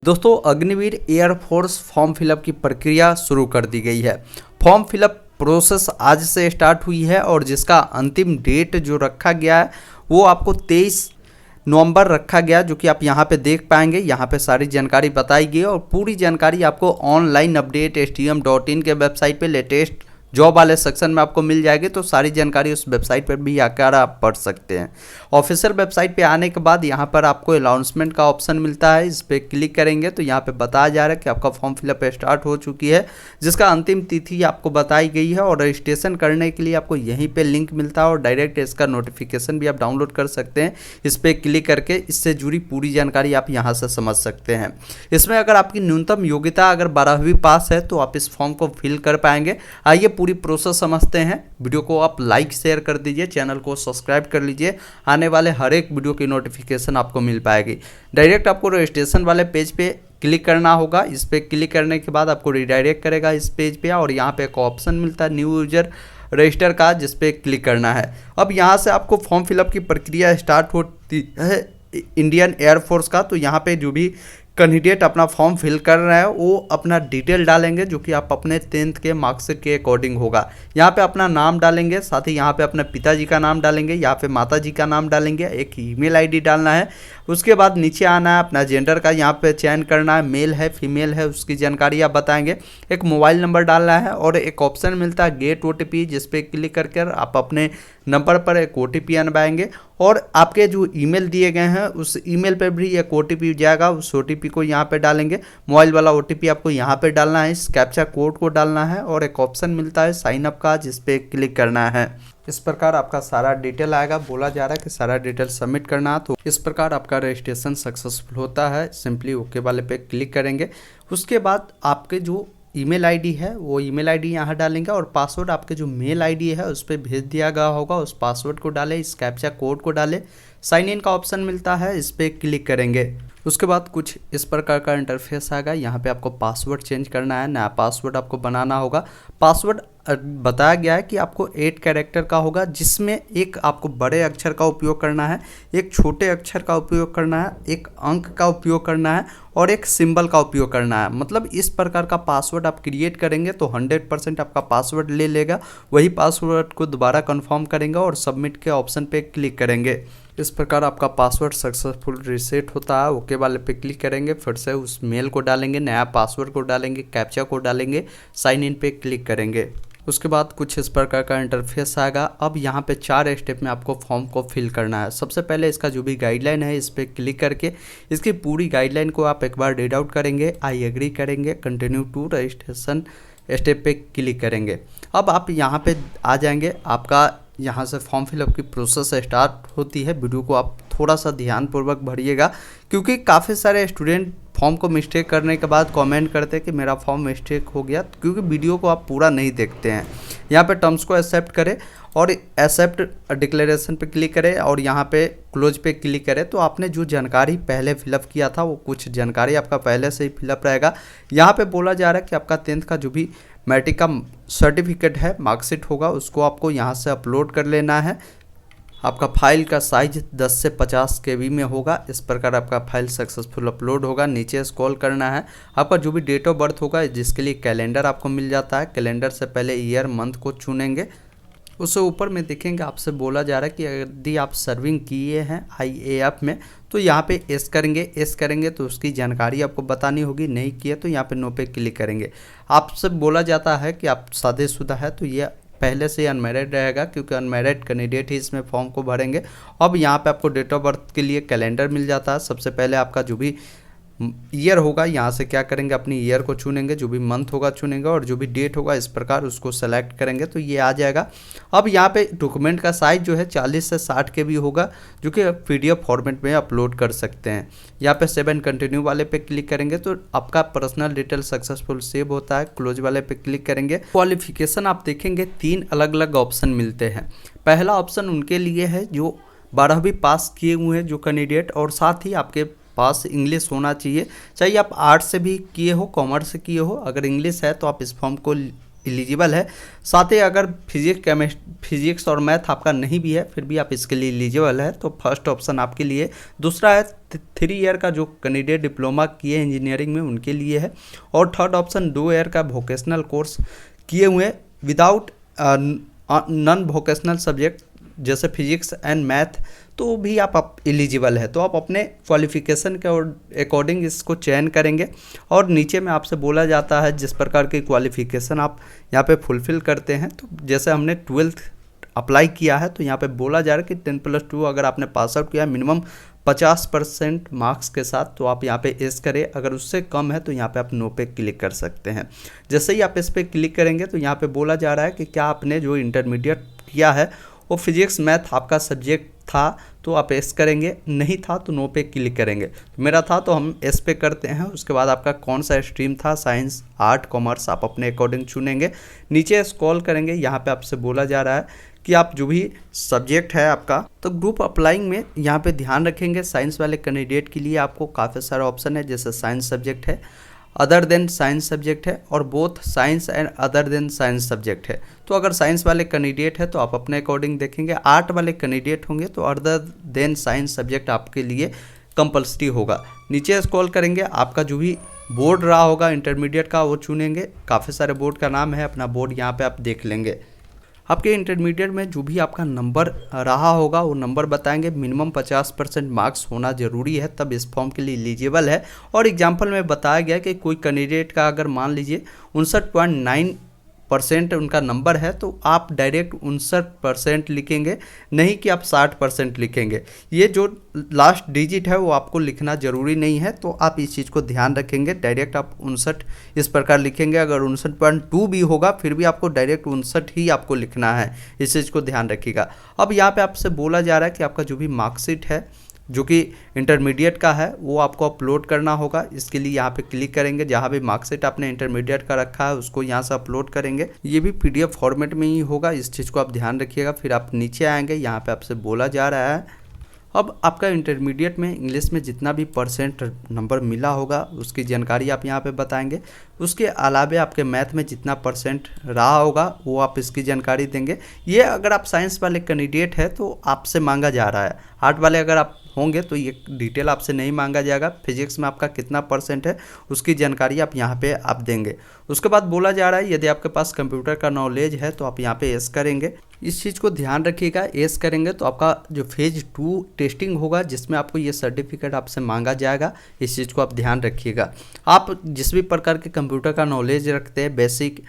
दोस्तों Agniveer air force form fill up की प्रक्रिया शुरू कर दी गई है। फॉर्म फिलअप प्रोसेस आज से स्टार्ट हुई है और जिसका अंतिम डेट जो रखा गया है वो आपको 23 नवंबर रखा गया, जो कि आप यहाँ पे देख पाएंगे। यहाँ पे सारी जानकारी बताई गई और पूरी जानकारी आपको ऑनलाइन अपडेट stm.in के वेबसाइट पे लेटेस्ट जॉब वाले सेक्शन में आपको मिल जाएगी। तो सारी जानकारी उस वेबसाइट पर भी आकर आप पढ़ सकते हैं। ऑफिशियल वेबसाइट पे आने के बाद यहाँ पर आपको अनाउंसमेंट का ऑप्शन मिलता है, इस पर क्लिक करेंगे तो यहाँ पे बताया जा रहा है कि आपका फॉर्म फिलअप स्टार्ट हो चुकी है, जिसका अंतिम तिथि आपको बताई गई है। और रजिस्ट्रेशन करने के लिए आपको यहीं पर लिंक मिलता है और डायरेक्ट इसका नोटिफिकेशन भी आप डाउनलोड कर सकते हैं। इस पर क्लिक करके इससे जुड़ी पूरी जानकारी आप यहाँ से समझ सकते हैं। इसमें अगर आपकी न्यूनतम योग्यता अगर 12वीं पास है तो आप इस फॉर्म को फिल कर पाएंगे। आइए पूरी प्रोसेस समझते हैं। वीडियो को आप लाइक शेयर कर दीजिए, चैनल को सब्सक्राइब कर लीजिए, आने वाले हर एक वीडियो की नोटिफिकेशन आपको मिल पाएगी। डायरेक्ट आपको रजिस्ट्रेशन वाले पेज पे क्लिक करना होगा। इस पे क्लिक करने के बाद आपको रिडायरेक्ट करेगा इस पेज पे और यहाँ पे एक ऑप्शन मिलता है न्यू यूजर रजिस्टर का, जिस पे क्लिक करना है। अब यहाँ से आपको फॉर्म फिलअप की प्रक्रिया स्टार्ट होती है इंडियन एयरफोर्स का। तो यहाँ पे जो भी कैंडिडेट अपना फॉर्म फिल कर रहे हैं वो अपना डिटेल डालेंगे, जो कि आप अपने 10th के मार्क्स के अकॉर्डिंग होगा। यहाँ पे अपना नाम डालेंगे, साथ ही यहाँ पे अपने पिताजी का नाम डालेंगे, यहाँ पे माताजी का नाम डालेंगे, एक ईमेल आईडी डालना है। उसके बाद नीचे आना है, अपना जेंडर का यहाँ पे चयन करना है, मेल है फीमेल है उसकी जानकारी आप बताएंगे। एक मोबाइल नंबर डालना है और एक ऑप्शन मिलता है गेट OTP, जिस पे क्लिक करके आप अपने नंबर पर एक OTP अनवाएंगे और आपके जो ईमेल दिए गए हैं उस ईमेल पर भी एक OTP जाएगा। उस OTP को यहाँ पे डालेंगे। मोबाइल वाला OTP आपको यहाँ पे डालना है, इस कैप्चा कोड को डालना है और एक ऑप्शन मिलता है साइन अप का, जिस पे क्लिक करना है। इस प्रकार आपका सारा डिटेल आएगा। बोला जा रहा है कि सारा डिटेल सबमिट करना है। तो इस प्रकार आपका रजिस्ट्रेशन सक्सेसफुल होता है। सिंपली ओके वाले पे क्लिक करेंगे। उसके बाद आपके जो ईमेल आईडी है वो ईमेल आईडी यहाँ डालेंगे और पासवर्ड आपके जो मेल आईडी है उस पर भेज दिया गया होगा, उस पासवर्ड को डालें, इस कैप्चा कोड को डालें। साइन इन का ऑप्शन मिलता है, इस पर क्लिक करेंगे। उसके बाद कुछ इस प्रकार का इंटरफेस आएगा। यहाँ पे आपको पासवर्ड चेंज करना है, नया पासवर्ड आपको बनाना होगा। पासवर्ड बताया गया है कि आपको 8 कैरेक्टर का होगा, जिसमें एक आपको बड़े अक्षर का उपयोग करना है, एक छोटे अक्षर का उपयोग करना है, एक अंक का उपयोग करना है और एक सिंबल का उपयोग करना है। मतलब इस प्रकार का पासवर्ड आप क्रिएट करेंगे तो 100% आपका पासवर्ड ले लेगा। वही पासवर्ड को दोबारा कंफर्म करेंगे और सबमिट के ऑप्शन पे क्लिक करेंगे। इस प्रकार आपका पासवर्ड सक्सेसफुल रीसेट होता है। ओके वाले पे क्लिक करेंगे, फिर से उस मेल को डालेंगे, नया पासवर्ड को डालेंगे, कैप्चा को डालेंगे, साइन इन पे क्लिक करेंगे। उसके बाद कुछ इस प्रकार का इंटरफेस आएगा। अब यहाँ पे 4 स्टेप में आपको फॉर्म को फिल करना है। सबसे पहले इसका जो भी गाइडलाइन है इस पर क्लिक करके इसकी पूरी गाइडलाइन को आप एक बार रीड आउट करेंगे, आई एग्री करेंगे, कंटिन्यू टू रजिस्ट्रेशन स्टेप पे क्लिक करेंगे। अब आप यहाँ पे आ जाएंगे। आपका यहाँ से फॉर्म फिलअप की प्रोसेस स्टार्ट होती है। वीडियो को आप थोड़ा सा ध्यानपूर्वक भरिएगा, क्योंकि काफ़ी सारे स्टूडेंट फॉर्म को मिस्टेक करने के बाद कमेंट करते हैं कि मेरा फॉर्म मिस्टेक हो गया, क्योंकि वीडियो को आप पूरा नहीं देखते हैं। यहाँ पे टर्म्स को एक्सेप्ट करें और एक्सेप्ट डिक्लेरेशन पे क्लिक करें और यहाँ पे क्लोज पे क्लिक करें। तो आपने जो जानकारी पहले फिलअप किया था वो कुछ जानकारी आपका पहले से ही फिलअप रहेगा। यहाँ पे बोला जा रहा है कि आपका 10th का जो भी मैट्रिक का सर्टिफिकेट है, मार्कशीट होगा, उसको आपको यहाँ से अपलोड कर लेना है। आपका फाइल का साइज 10 से 50 KB में होगा। इस प्रकार आपका फाइल सक्सेसफुल अपलोड होगा। नीचे स्क्रॉल करना है। आपका जो भी डेट ऑफ बर्थ होगा, जिसके लिए कैलेंडर आपको मिल जाता है, कैलेंडर से पहले ईयर मंथ को चुनेंगे। उससे ऊपर में देखेंगे आपसे बोला जा रहा है कि यदि आप सर्विंग किए हैं IAF में तो यहाँ पे एस करेंगे। एस करेंगे तो उसकी जानकारी आपको बतानी होगी, नहीं किए तो यहाँ पे नो पे क्लिक करेंगे। आपसे बोला जाता है कि आप शादीशुदा है तो ये पहले से अनमैरिड रहेगा, क्योंकि अनमैरिड कैंडिडेट ही इसमें फॉर्म को भरेंगे। अब यहाँ पे आपको डेट ऑफ बर्थ के लिए कैलेंडर मिल जाता है। सबसे पहले आपका जो भी ईयर होगा, यहाँ से क्या करेंगे, अपनी ईयर को चुनेंगे, जो भी मंथ होगा चुनेंगे और जो भी डेट होगा इस प्रकार उसको सेलेक्ट करेंगे तो ये आ जाएगा। अब यहाँ पे डॉक्यूमेंट का साइज जो है 40 से 60 KB होगा, जो कि PDF फॉर्मेट में अपलोड कर सकते हैं। यहाँ पे 7 कंटिन्यू वाले पे क्लिक करेंगे तो आपका पर्सनल डिटेल सक्सेसफुल सेव होता है। क्लोज वाले पे क्लिक करेंगे। क्वालिफिकेशन आप देखेंगे 3 अलग अलग ऑप्शन मिलते हैं। पहला ऑप्शन उनके लिए है जो 12वीं पास किए हुए हैं जो कैंडिडेट, और साथ ही आपके पास इंग्लिश होना चाहिए। चाहिए आप आर्ट्स से भी किए हो, कॉमर्स से किए हो, अगर इंग्लिश है तो आप इस फॉर्म को एलिजिबल है। साथ ही अगर फिजिक्स और मैथ आपका नहीं भी है फिर भी आप इसके लिए एलिजिबल है, तो फर्स्ट ऑप्शन आपके लिए। दूसरा है 3 ईयर का जो कैंडिडेट डिप्लोमा किए इंजीनियरिंग में उनके लिए है। और थर्ड ऑप्शन 2 ईयर का वोकेशनल कोर्स किए हुए विदाउट नॉन वोकेशनल सब्जेक्ट जैसे फिजिक्स एंड मैथ, तो भी आप एलिजिबल है। तो आप अपने क्वालिफिकेशन के अकॉर्डिंग इसको चयन करेंगे। और नीचे में आपसे बोला जाता है जिस प्रकार की क्वालिफिकेशन आप यहाँ पे फुलफ़िल करते हैं, तो जैसे हमने 12th अप्लाई किया है तो यहाँ पे बोला जा रहा है कि 10+2 अगर आपने पास आउट किया मिनिमम 50% मार्क्स के साथ, तो आप यहाँ पे एस करें। अगर उससे कम है तो यहाँ पे आप नो पे क्लिक कर सकते हैं। जैसे ही आप इस पर क्लिक करेंगे तो यहाँ पे बोला जा रहा है कि क्या आपने जो इंटरमीडिएट किया है वो फिजिक्स मैथ आपका सब्जेक्ट था तो आप एस करेंगे, नहीं था तो नो पे क्लिक करेंगे। तो मेरा था तो हम एस पे करते हैं। उसके बाद आपका कौन सा स्ट्रीम था, साइंस, आर्ट, कॉमर्स, आप अपने अकॉर्डिंग चुनेंगे। नीचे स्क्रॉल करेंगे, यहाँ पे आपसे बोला जा रहा है कि आप जो भी सब्जेक्ट है आपका, तो ग्रुप अप्लाइंग में यहाँ पे ध्यान रखेंगे साइंस वाले कैंडिडेट के लिए आपको काफ़ी सारा ऑप्शन है। जैसे साइंस सब्जेक्ट है, अदर देन साइंस सब्जेक्ट है, और both science and other than science subject है। तो अगर साइंस वाले कैंडिडेट है तो आप अपने अकॉर्डिंग देखेंगे। आर्ट वाले कैंडिडेट होंगे तो अदर देन साइंस सब्जेक्ट आपके लिए कंपल्सरी होगा। नीचे स्क्रॉल करेंगे, आपका जो भी बोर्ड रहा होगा इंटरमीडिएट का वो चुनेंगे। काफ़ी सारे बोर्ड का नाम है, अपना बोर्ड यहाँ पे आप देख लेंगे। आपके इंटरमीडिएट में जो भी आपका नंबर रहा होगा वो नंबर बताएंगे। मिनिमम 50% मार्क्स होना ज़रूरी है तब इस फॉर्म के लिए एलिजिबल है। और एग्जांपल में बताया गया कि कोई कैंडिडेट का अगर मान लीजिए 59.9% उनका नंबर है तो आप डायरेक्ट 59% लिखेंगे, नहीं कि आप 60% लिखेंगे। ये जो लास्ट डिजिट है वो आपको लिखना ज़रूरी नहीं है, तो आप इस चीज़ को ध्यान रखेंगे। डायरेक्ट आप 59 इस प्रकार लिखेंगे। अगर 59.2 भी होगा फिर भी आपको डायरेक्ट 59 ही आपको लिखना है, इस चीज़ को ध्यान रखिएगा। अब यहाँ पे आपसे बोला जा रहा है कि आपका जो भी मार्कशीट है जो कि इंटरमीडिएट का है वो आपको अपलोड करना होगा। इसके लिए यहाँ पे क्लिक करेंगे, जहाँ भी मार्कशीट आपने इंटरमीडिएट का रखा है उसको यहाँ से अपलोड करेंगे। ये भी पीडीएफ फॉर्मेट में ही होगा, इस चीज़ को आप ध्यान रखिएगा। फिर आप नीचे आएंगे, यहाँ पे आपसे बोला जा रहा है अब आपका इंटरमीडिएट में इंग्लिश में जितना भी परसेंट नंबर मिला होगा उसकी जानकारी आप यहाँ पे बताएंगे। उसके अलावा आपके मैथ में जितना परसेंट रहा होगा वो आप इसकी जानकारी देंगे। ये अगर आप साइंस वाले कैंडिडेट है तो आपसे मांगा जा रहा है। आर्ट वाले अगर आप होंगे तो ये डिटेल आपसे नहीं मांगा जाएगा। फिजिक्स में आपका कितना परसेंट है उसकी जानकारी आप यहाँ पे आप देंगे। उसके बाद बोला जा रहा है यदि आपके पास कंप्यूटर का नॉलेज है तो आप यहाँ पे एस करेंगे। इस चीज़ को ध्यान रखिएगा, एस करेंगे तो आपका जो फेज 2 टेस्टिंग होगा जिसमें आपको ये सर्टिफिकेट आपसे मांगा जाएगा। इस चीज़ को आप ध्यान रखिएगा। आप जिस भी प्रकार के कंप्यूटर का नॉलेज रखते हैं, बेसिक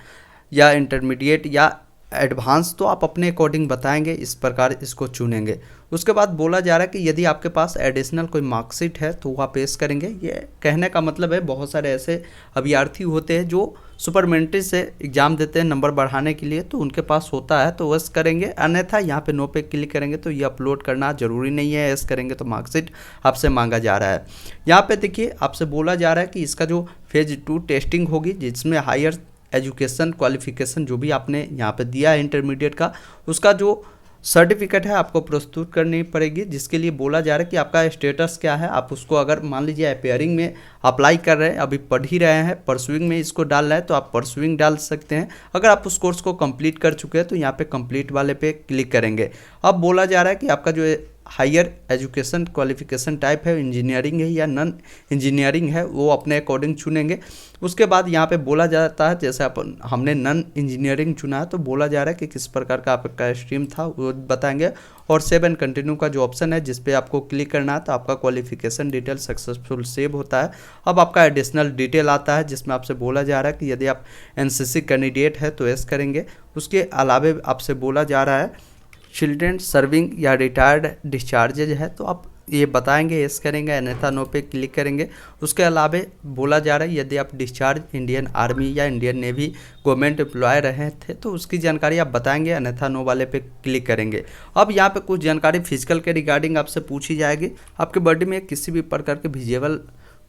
या इंटरमीडिएट या एडवांस, तो आप अपने अकॉर्डिंग बताएंगे, इस प्रकार इसको चुनेंगे। उसके बाद बोला जा रहा है कि यदि आपके पास एडिशनल कोई मार्कशीट है तो वह पेश करेंगे। ये कहने का मतलब है बहुत सारे ऐसे अभ्यर्थी होते हैं जो सुपरमेंट्री से एग्ज़ाम देते हैं नंबर बढ़ाने के लिए, तो उनके पास होता है तो वैसे करेंगे, अन्यथा यहाँ पे नो पे क्लिक करेंगे तो ये अपलोड करना ज़रूरी नहीं है। ऐसे करेंगे तो मार्कशीट आपसे मांगा जा रहा है। यहाँ पे देखिए आपसे बोला जा रहा है कि इसका जो फेज 2 टेस्टिंग होगी जिसमें हायर एजुकेशन क्वालिफिकेशन जो भी आपने यहाँ पे दिया है इंटरमीडिएट का उसका जो सर्टिफिकेट है आपको प्रस्तुत करनी पड़ेगी, जिसके लिए बोला जा रहा है कि आपका स्टेटस क्या है। आप उसको अगर मान लीजिए अपेयरिंग में अप्लाई कर रहे हैं, अभी पढ़ ही रहे हैं, परसुइंग में इसको डाल रहे हैं तो आप परसुइंग डाल सकते हैं। अगर आप उस कोर्स को कंप्लीट कर चुके हैं तो यहाँ पे कंप्लीट वाले पे क्लिक करेंगे। अब बोला जा रहा है कि आपका जो हायर एजुकेशन क्वालिफिकेशन टाइप है इंजीनियरिंग है या नॉन इंजीनियरिंग है वो अपने अकॉर्डिंग चुनेंगे। उसके बाद यहाँ पे बोला जाता है जैसे हमने नॉन इंजीनियरिंग चुना है तो बोला जा रहा है कि किस प्रकार का आपका स्ट्रीम था वो बताएंगे। और सेव एंड कंटिन्यू का जो ऑप्शन है जिस पे आपको क्लिक करना है तो आपका क्वालिफिकेशन डिटेल सक्सेसफुल सेव होता है। अब आपका एडिशनल डिटेल आता है जिसमें आपसे बोला जा रहा है कि यदि आप एनसीसी कैंडिडेट है तो एस करेंगे। उसके अलावा आपसे बोला जा रहा है चिल्ड्रेन सर्विंग या रिटायर्ड डिस्चार्जेज है तो आप ये बताएंगे, एस करेंगे, अन्यथा नो पे क्लिक करेंगे। उसके अलावा बोला जा रहा है यदि आप डिस्चार्ज इंडियन आर्मी या इंडियन नेवी गवर्नमेंट एम्प्लॉय रहे थे तो उसकी जानकारी आप बताएंगे, अन्यथा नो वाले पे क्लिक करेंगे। अब यहाँ पे कुछ जानकारी फिजिकल के रिगार्डिंग आपसे पूछी जाएगी। आपके बॉडी में किसी भी प्रकार के विजिबल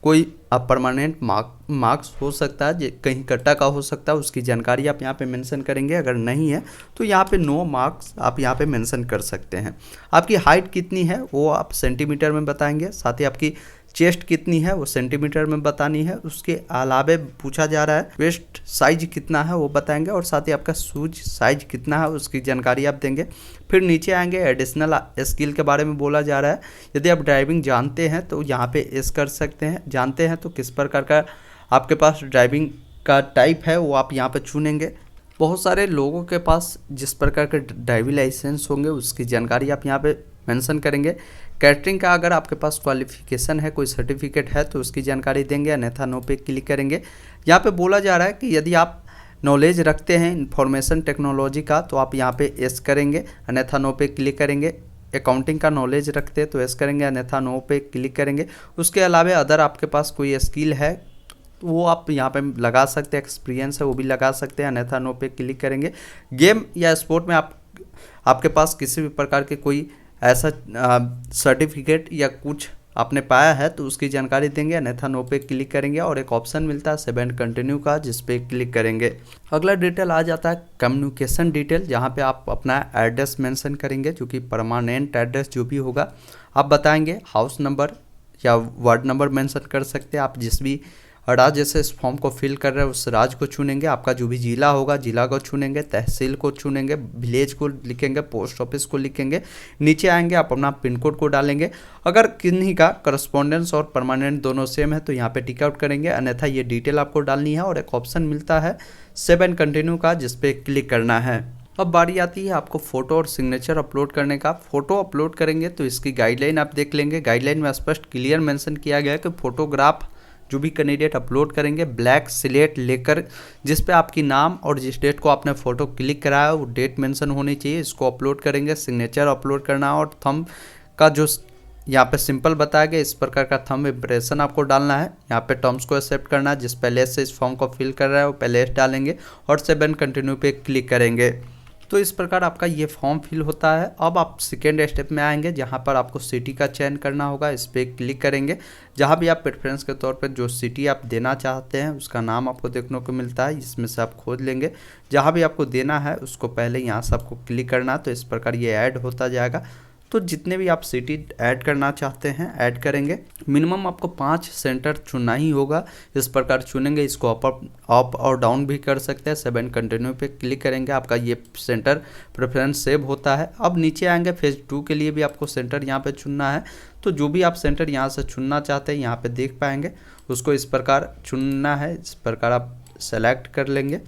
कोई परमानेंट मार्क्स हो सकता है, कहीं कट्टा का हो सकता है, उसकी जानकारी आप यहाँ पे मेंशन करेंगे। अगर नहीं है तो यहाँ पे नो मार्क्स आप यहाँ पे मेंशन कर सकते हैं। आपकी हाइट कितनी है वो आप सेंटीमीटर में बताएंगे। साथ ही आपकी चेस्ट कितनी है वो सेंटीमीटर में बतानी है। उसके अलावे पूछा जा रहा है वेस्ट साइज कितना है वो बताएंगे, और साथ ही आपका शूज साइज कितना है उसकी जानकारी आप देंगे। फिर नीचे आएंगे एडिशनल स्किल के बारे में बोला जा रहा है। यदि आप ड्राइविंग जानते हैं तो यहाँ पे एस कर सकते हैं, जानते हैं तो किस प्रकार का आपके पास ड्राइविंग का टाइप है वो आप यहाँ पे चुनेंगे। बहुत सारे लोगों के पास जिस प्रकार के ड्राइविंग लाइसेंस होंगे उसकी जानकारी आप यहाँ पे मेंशन करेंगे। कैटरिंग का अगर आपके पास क्वालिफिकेशन है, कोई सर्टिफिकेट है तो उसकी जानकारी देंगे, अन्यथा नो पे क्लिक करेंगे। यहाँ पे बोला जा रहा है कि यदि आप नॉलेज रखते हैं इंफॉर्मेशन टेक्नोलॉजी का तो आप यहाँ पे एस करेंगे, अन्यथा नो पे क्लिक करेंगे। अकाउंटिंग का नॉलेज रखते हैं तो एस करेंगे, अन्यथा नो पे क्लिक करेंगे। उसके अलावा अदर आपके पास कोई स्किल है तो वो आप यहाँ पे लगा सकते हैं, एक्सपीरियंस है वो भी लगा सकते हैं, अन्यथा नो पे क्लिक करेंगे। गेम या स्पोर्ट में आपके पास किसी भी प्रकार के कोई ऐसा सर्टिफिकेट या कुछ आपने पाया है तो उसकी जानकारी देंगे, अन्यथा नो पे क्लिक करेंगे। और एक ऑप्शन मिलता है सेव एंड कंटिन्यू का, जिस पे क्लिक करेंगे। अगला डिटेल आ जाता है कम्युनिकेशन डिटेल, जहाँ पे आप अपना एड्रेस मेंशन करेंगे, जो कि परमानेंट एड्रेस जो भी होगा आप बताएंगे। हाउस नंबर या वार्ड नंबर मेंशन कर सकते हैं आप, जिस भी राज्य से इस फॉर्म को फिल कर रहे हैं उस राज्य को चुनेंगे। आपका जो भी जिला होगा जिला को चुनेंगे, तहसील को चुनेंगे, विलेज को लिखेंगे, पोस्ट ऑफिस को लिखेंगे। नीचे आएंगे आप अपना पिन कोड को डालेंगे। अगर किन्हीं का करस्पॉन्डेंस और परमानेंट दोनों सेम है तो यहाँ पे टिक आउट करेंगे, अन्यथा ये डिटेल आपको डालनी है। और एक ऑप्शन मिलता है सेव एंड कंटिन्यू का, जिस पे क्लिक करना है। अब बारी आती है आपको फ़ोटो और सिग्नेचर अपलोड करने का। फ़ोटो अपलोड करेंगे तो इसकी गाइडलाइन आप देख लेंगे। गाइडलाइन में स्पष्ट क्लियर मेंशन किया गया है कि फोटोग्राफ जो भी कैंडिडेट अपलोड करेंगे ब्लैक स्लेट लेकर, जिस पे आपकी नाम और जिस डेट को आपने फ़ोटो क्लिक कराया वो डेट मेंशन होनी चाहिए, इसको अपलोड करेंगे। सिग्नेचर अपलोड करना और थंब का जो यहाँ पे सिंपल बताया गया इस प्रकार का थंब इम्प्रेशन आपको डालना है। यहाँ पे टर्म्स को एक्सेप्ट करना है, जिस पहले से इस फॉर्म को फिल कर रहा है वो पहले डालेंगे और सेव एंड कंटिन्यू पे क्लिक करेंगे। तो इस प्रकार आपका ये फॉर्म फिल होता है। अब आप सेकेंड स्टेप में आएंगे, जहाँ पर आपको सिटी का चयन करना होगा, इस पर क्लिक करेंगे। जहाँ भी आप प्रेफरेंस के तौर पर जो सिटी आप देना चाहते हैं उसका नाम आपको देखने को मिलता है, इसमें से आप खोज लेंगे। जहाँ भी आपको देना है उसको पहले यहाँ से आपको क्लिक करना है, तो इस प्रकार ये ऐड होता जाएगा। तो जितने भी आप सिटी ऐड करना चाहते हैं ऐड करेंगे। मिनिमम आपको 5 सेंटर चुनना ही होगा, इस प्रकार चुनेंगे। इसको अप और डाउन भी कर सकते हैं। सेव एंड कंटिन्यू पे क्लिक करेंगे, आपका ये सेंटर प्रेफरेंस सेव होता है। अब नीचे आएंगे, फेज 2 के लिए भी आपको सेंटर यहाँ पे चुनना है। तो जो भी आप सेंटर यहाँ से चुनना चाहते हैं यहाँ पे देख पाएंगे, उसको इस प्रकार चुनना है। इस प्रकार आप सेलेक्ट कर लेंगे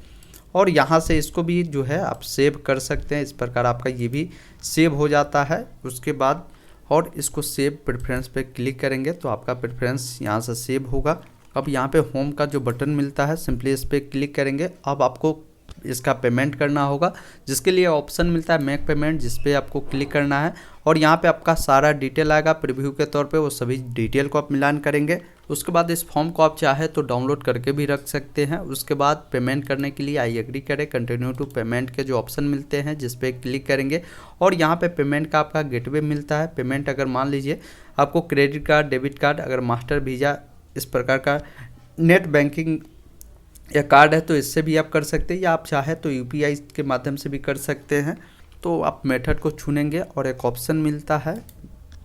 और यहाँ से इसको भी जो है आप सेव कर सकते हैं। इस प्रकार आपका ये भी सेव हो जाता है। उसके बाद और इसको सेव प्रेफरेंस पे क्लिक करेंगे तो आपका प्रेफरेंस यहाँ से सेव होगा। अब यहाँ पे होम का जो बटन मिलता है सिंपली इस पर क्लिक करेंगे। अब आपको इसका पेमेंट करना होगा, जिसके लिए ऑप्शन मिलता है मेक पेमेंट, जिस पे आपको क्लिक करना है। और यहाँ पे आपका सारा डिटेल आएगा प्रीव्यू के तौर पे, वो सभी डिटेल को आप मिलान करेंगे। उसके बाद इस फॉर्म को आप चाहे तो डाउनलोड करके भी रख सकते हैं। उसके बाद पेमेंट करने के लिए आई एग्री करें, कंटिन्यू टू पेमेंट के जो ऑप्शन मिलते हैं जिस पे क्लिक करेंगे। और यहाँ पे पेमेंट का आपका गेटवे मिलता है। पेमेंट अगर मान लीजिए आपको क्रेडिट कार्ड, डेबिट कार्ड, अगर मास्टर वीज़ा इस प्रकार का नेट बैंकिंग या कार्ड है तो इससे भी आप कर सकते हैं, या आप चाहे तो यूपीआई के माध्यम से भी कर सकते हैं। तो आप मेथड को चुनेंगे और एक ऑप्शन मिलता है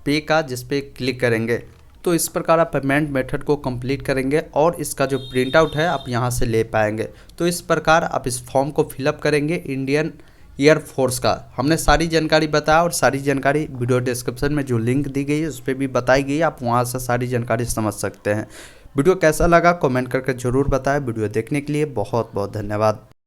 पे का, जिस पे क्लिक करेंगे। तो इस प्रकार आप पेमेंट मेथड को कंप्लीट करेंगे और इसका जो प्रिंट आउट है आप यहाँ से ले पाएंगे। तो इस प्रकार आप इस फॉर्म को फिलअप करेंगे इंडियन एयरफोर्स का। हमने सारी जानकारी बताया और सारी जानकारी वीडियो डिस्क्रिप्शन में जो लिंक दी गई है उस पर भी बताई गई है, आप वहाँ से सारी जानकारी समझ सकते हैं। वीडियो कैसा लगा कमेंट करके ज़रूर बताएं। वीडियो देखने के लिए बहुत बहुत धन्यवाद।